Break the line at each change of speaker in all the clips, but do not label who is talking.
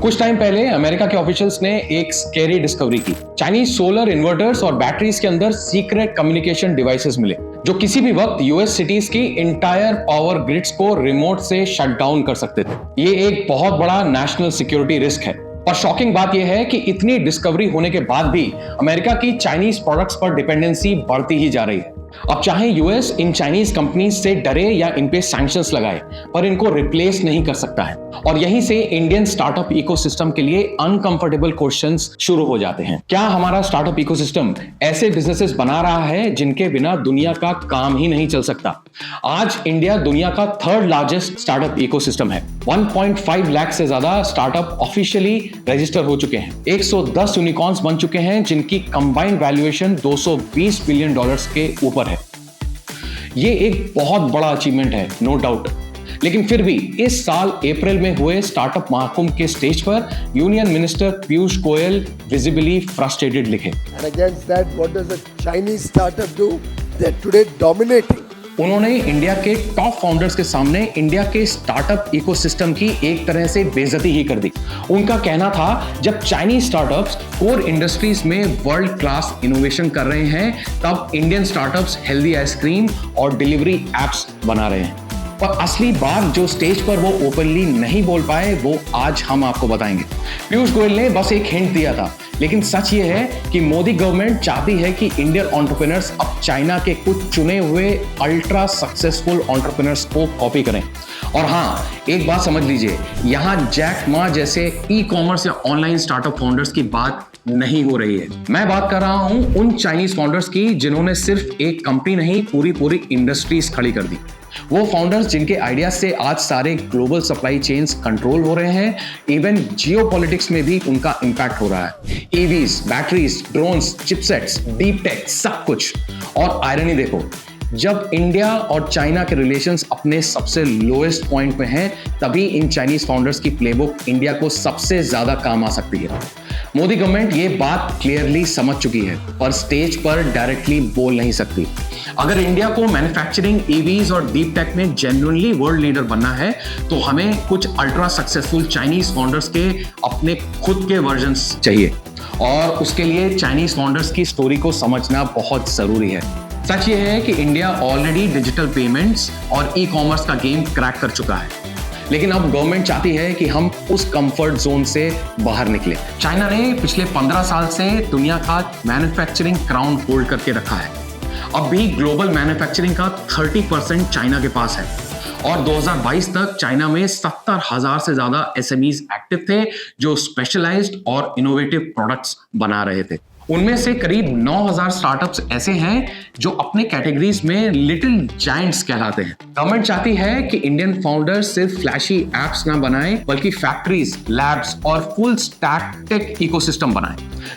कुछ टाइम पहले अमेरिका के ऑफिशियल्स ने एक स्कैरी डिस्कवरी की। चाइनीज सोलर इन्वर्टर्स और बैटरीज के अंदर सीक्रेट कम्युनिकेशन डिवाइसेस मिले जो किसी भी वक्त यूएस सिटीज की इंटायर पावर ग्रिड्स को रिमोट से शट डाउन कर सकते थे। ये एक बहुत बड़ा नेशनल सिक्योरिटी रिस्क है। और शॉकिंग बात यह है कि इतनी डिस्कवरी होने के बाद भी अमेरिका की चाइनीज प्रोडक्ट्स पर डिपेंडेंसी बढ़ती ही जा रही है। अब चाहे यूएस इन चाइनीज कंपनीज से डरे या इन पे सैंक्शंस लगाए, पर इनको रिप्लेस नहीं कर सकता है। और यहीं से इंडियन स्टार्टअप इकोसिस्टम के लिए अनकंफर्टेबल क्वेश्चंस शुरू हो जाते हैं। क्या हमारा स्टार्टअप इकोसिस्टम ऐसे बिजनेसेस बना रहा है जिनके बिना दुनिया का काम ही नहीं चल सकता? आज इंडिया दुनिया का थर्ड लार्जेस्ट स्टार्टअप इकोसिस्टम है। 1.5 लाख से ज्यादा स्टार्टअप ऑफिशियली रजिस्टर हो चुके हैं। 110 यूनिकॉर्न्स बन चुके हैं जिनकी कंबाइंड वैल्यूएशन $220 बिलियन के ऊपर है। ये एक बहुत बड़ा अचीवमेंट है, नो डाउट। लेकिन फिर भी इस साल अप्रैल में हुए स्टार्टअप महाकुंभ के स्टेज पर union minister Piyush Goyal visibly frustrated लिखे।
And against that, what does a Chinese startup do? They're today dominating.
उन्होंने इंडिया के टॉप फाउंडर्स के सामने इंडिया के स्टार्टअप इकोसिस्टम की एक तरह से बेइज्जती ही कर दी। उनका कहना था जब चाइनीज स्टार्टअप्स कोर इंडस्ट्रीज में वर्ल्ड क्लास इनोवेशन कर रहे हैं, तब इंडियन स्टार्टअप्स हेल्दी आइसक्रीम और डिलीवरी एप्स बना रहे हैं। पर असली बात जो स्टेज पर वो ओपनली नहीं बोल पाए, वो आज हम आपको बताएंगे। पीयूष गोयल ने बस एक हिंट दिया था, लेकिन सच ये है कि मोदी गवर्नमेंट चाहती है कि इंडियन एंटरप्रेन्योर्स अब चाइना के कुछ चुने हुए अल्ट्रा सक्सेसफुल एंटरप्रेन्योर्स को कॉपी करें। और हाँ, एक बात समझ लीजिए, यहाँ जैक मा जैसे ई कॉमर्स या ऑनलाइन स्टार्टअप फाउंडर्स की बात नहीं हो रही है। मैं बात कर रहा हूं उन चाइनीज फाउंडर्स की जिन्होंने सिर्फ एक कंपनी नहीं, पूरी इंडस्ट्रीज खड़ी कर दी। वो फाउंडर्स जिनके आइडियाज से आज सारे ग्लोबल सप्लाई चेन्स कंट्रोल हो रहे हैं, इवन जियोपॉलिटिक्स में भी उनका इंपैक्ट हो रहा है। EVs, batteries, drones, chipsets, deep tech, सब कुछ। और आयरनी देखो, जब इंडिया और चाइना के रिलेशंस अपने सबसे लोएस्ट पॉइंट में हैं, तभी इन चाइनीज फाउंडर्स की प्लेबुक इंडिया को सबसे ज्यादा काम आ सकती है। मोदी गवर्नमेंट ये बात क्लियरली समझ चुकी है, पर स्टेज पर डायरेक्टली बोल नहीं सकती। अगर इंडिया को मैन्युफैक्चरिंग, ईवीज और डीप टेक में जेन्युइनली वर्ल्ड लीडर बनना है, तो हमें कुछ अल्ट्रा सक्सेसफुल चाइनीज फाउंडर्स के अपने खुद के वर्जन्स चाहिए। और उसके लिए चाइनीज फाउंडर्स की स्टोरी को समझना बहुत जरूरी है। सच ये है कि इंडिया ऑलरेडी डिजिटल पेमेंट्स और ई कॉमर्स का गेम क्रैक कर चुका है, लेकिन अब गवर्नमेंट चाहती है कि हम उस कंफर्ट जोन से बाहर निकले। चाइना ने पिछले 15 साल से दुनिया का मैन्युफैक्चरिंग क्राउन होल्ड करके रखा है। अब भी ग्लोबल मैन्युफैक्चरिंग का 30% चाइना के पास है। और 2022 तक चाइना में 70,000 से ज्यादा एसएमईज एक्टिव थे जो स्पेशलाइज्ड और इनोवेटिव प्रोडक्ट्स बना रहे थे। उनमें से करीब 9,000 स्टार्टअप्स ऐसे हैं जो अपने कैटेगरीज में लिटिल जायंट्स कहलाते हैं। गवर्नमेंट चाहती है कि इंडियन फाउंडर्स सिर्फ फ्लैशी एप्स ना बनाएं, बल्कि फैक्ट्रीज, लैब्स और फुल स्टैक टेक इकोसिस्टम बनाएं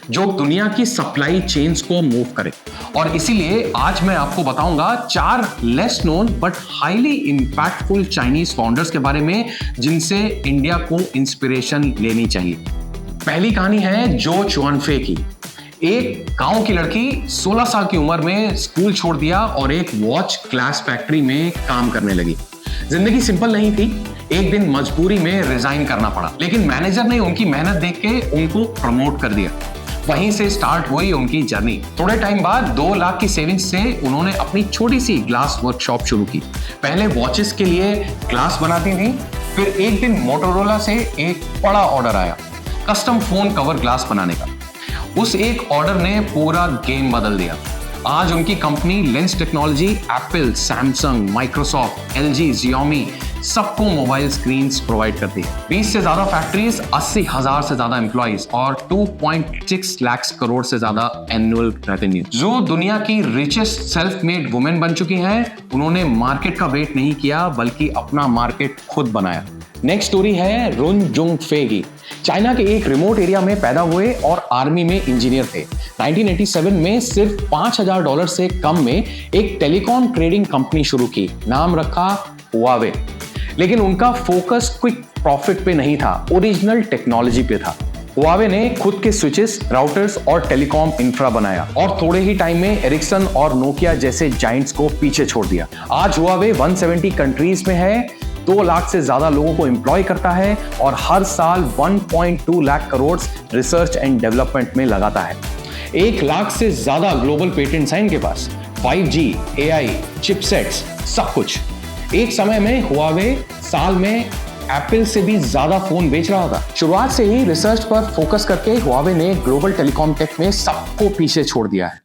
जो दुनिया की सप्लाई चेन्स को मूव करे। और इसीलिए आज मैं आपको बताऊंगा 4 less known but highly impactful Chinese founders के बारे में जिनसे इंडिया को इंस्पिरेशन लेनी चाहिए। पहली कहानी है जो चुआनफे की। एक गांव की लड़की 16 साल की उम्र में स्कूल छोड़ दिया और एक वॉच ग्लास फैक्ट्री में काम करने लगी। जिंदगी सिंपल नहीं थी। एक दिन मजबूरी में रिजाइन करना पड़ा, लेकिन मैनेजर ने उनकी मेहनत देख के उनको प्रमोट कर दिया। वहीं से स्टार्ट हुई उनकी जर्नी। थोड़े टाइम बाद 2 लाख की सेविंग्स से उन्होंने अपनी छोटी सी ग्लास वर्कशॉप शुरू की। पहले वॉचेस के लिए ग्लास बनाती थी, फिर एक दिन मोटोरोला से एक बड़ा ऑर्डर आया कस्टम फोन कवर ग्लास बनाने का। उस एक ऑर्डर ने पूरा गेम बदल दिया। आज उनकी company lens technology Apple, Samsung, Microsoft, LG, Xiaomi सबको मोबाइल स्क्रीन्स प्रोवाइड करती है। 20 से ज्यादा फैक्ट्रीज, 80,000 से ज्यादा एम्प्लॉइज और 2.6 लाख करोड़ से ज्यादा एनुअल रेवेन्यू। जो दुनिया की रिचेस्ट सेल्फ मेड वुमेन बन चुकी हैं, उन्होंने मार्केट का वेट नहीं किया बल्कि अपना मार्केट खुद बनाया। नेक्स्ट स्टोरी है रुन जुंग फे की। चाइना के एक रिमोट एरिया में पैदा हुए और आर्मी में इंजीनियर थे। 1987 में सिर्फ $5,000 से कम में एक टेलीकॉम ट्रेडिंग कंपनी शुरू की, नाम रखा हुआवे। लेकिन उनका फोकस क्विक प्रॉफिट पे नहीं था, ओरिजिनल टेक्नोलॉजी पे था। हुआवे ने खुद के स्विचेस, राउटर्स और टेलीकॉम इंफ्रा बनाया और थोड़े ही टाइम में एरिक्सन और नोकिया जैसे जायंट्स को पीछे छोड़ दिया। आज हुआवे 170 कंट्रीज में है, 2 लाख से ज्यादा लोगों को एम्प्लॉय करता है और हर साल 1.2 lakh crore research and development में लगाता है। 1 लाख से ज्यादा ग्लोबल पेटेंट्स हैं इनके पास। 5G, AI, चिपसेट्स, सब कुछ। एक समय में हुआवे साल में एप्पल से भी ज्यादा फोन बेच रहा था। शुरुआत से ही रिसर्च पर फोकस करके हुआवे ने ग्लोबल टेलीकॉम टेक में सबको पीछे छोड़ दिया है।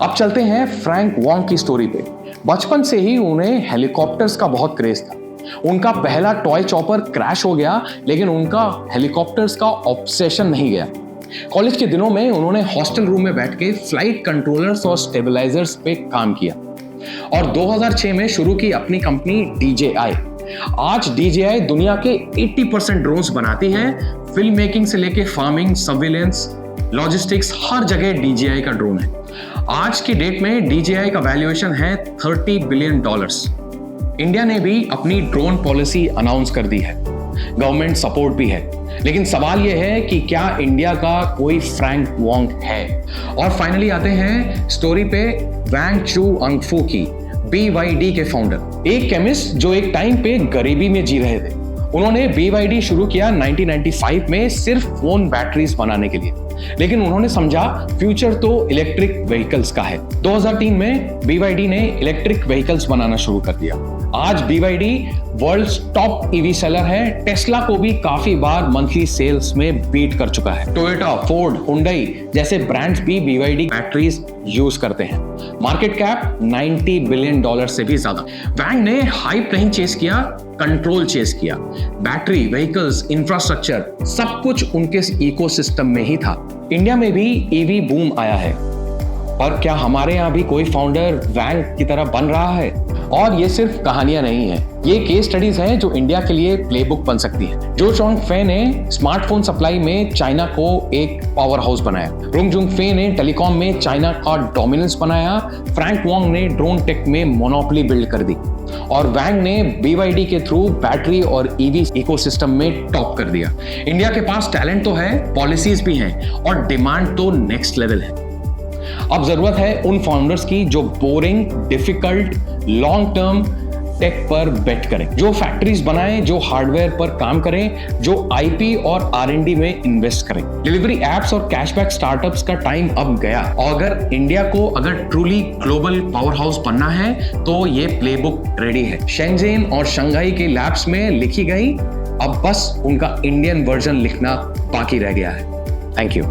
अब चलते हैं फ्रैंक वॉन्ग की स्टोरी पे। बचपन से ही उन्हें हेलीकॉप्टर्स का बहुत क्रेज था। उनका पहला टॉय चॉपर क्रैश हो गया, लेकिन उनका हेलीकॉप्टर्स का ऑब्सेशन नहीं गया। कॉलेज के दिनों में उन्होंने हॉस्टल रूम में बैठ के फ्लाइट कंट्रोलर्स और स्टेबलाइजर्स पे काम किया और 2006 में शुरू की अपनी कंपनी DJI। आज DJI दुनिया के 80% ड्रोन्स बनाती है। फिल्म मेकिंग से लेके फार्मिंग, सर्विलेंस, लॉजिस्टिक्स, हर जगह DJI का ड्रोन है। आज की डेट में DJI का वैल्यूएशन है $30 बिलियन। इंडिया ने भी अपनी ड्रोन पॉलिसी अनाउंस कर दी है, गवर्नमेंट सपोर्ट भी है, लेकिन सवाल यह है कि क्या इंडिया का कोई फ्रैंक वॉन्ग है। और फाइनली आते हैं स्टोरी पे वैंग चू अंगफू की, BYD के फाउंडर, एक केमिस्ट जो एक टाइम पे गरीबी में जी रहे थे। उन्होंने BYD शुरू किया 1995 में सिर्फ फोन बैटरीज बनाने के लिए, लेकिन उन्होंने समझा फ्यूचर तो इलेक्ट्रिक व्हीकल्स का है। 2003 में BYD ने इलेक्ट्रिक व्हीकल्स बनाना शुरू कर दिया। आज BYD world's top EV seller है। टेस्ला को भी काफी बार मंथली सेल्स में बीट कर चुका है। टोयोटा, फोर्ड, हुंडई जैसे ब्रांड्स भी BYD बैटरीज यूज करते हैं। मार्केट कैप $90 बिलियन से भी ज्यादा। वैंग ने हाइप नहीं चेस किया, कंट्रोल चेस किया। बैटरी, व्हीकल्स, इंफ्रास्ट्रक्चर सब कुछ उनके इकोसिस्टम में ही था। इंडिया में भी EV बूम आया है, और क्या हमारे यहाँ भी कोई फाउंडर वैंग की तरह बन रहा है? और ये सिर्फ कहानियां नहीं है, ये केस स्टडीज हैं जो इंडिया के लिए प्लेबुक बन सकती है। जो चोंग फे ने स्मार्टफोन सप्लाई में चाइना को एक पावर हाउस बनाया। रुंग जुंग फे ने टेलीकॉम में चाइना का डोमिनेंस बनाया। फ्रैंक वॉन्ग ने ड्रोन टेक में मोनोपोली बिल्ड कर दी और वैंग ने BYD के थ्रू बैटरी और EV इकोसिस्टम में टॉप कर दिया। इंडिया के पास टैलेंट तो है, पॉलिसीज भी हैं और डिमांड तो नेक्स्ट लेवल है। अब जरूरत है उन फाउंडर्स की जो boring, difficult, long term tech पर बेट करें, जो फैक्ट्रीज बनाएं, जो हार्डवेयर पर काम करें, जो IP और R&D में इन्वेस्ट करें। डिलीवरी एप्स और कैशबैक स्टार्टअप्स का टाइम अब गया। और अगर इंडिया को ट्रूली ग्लोबल पावर हाउस बनना है तो ये प्लेबुक रेडी है। शेंजेन और शंघाई के लैब्स में लिखी गई, अब बस उनका इंडियन वर्जन लिखना बाकी रह गया है। Thank you.